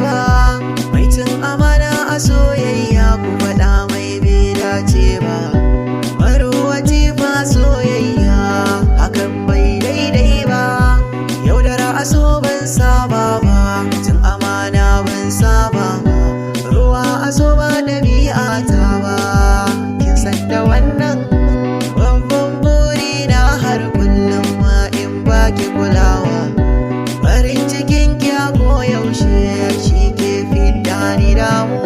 ba. Mai cin amana a soyayya ku faɗa mai bai dace ba. Marowaci ba soyayya hakan bai daidai ba. Yaudara a so ban saba ba, cin amana ban saba ba. Ruwa a so ba ɗabi'ata ba, kin san da wannan. Babban burina har kullum ma in baki kulawa. Farin cikin ki a koyaushe shi ke fidda ni damuwa.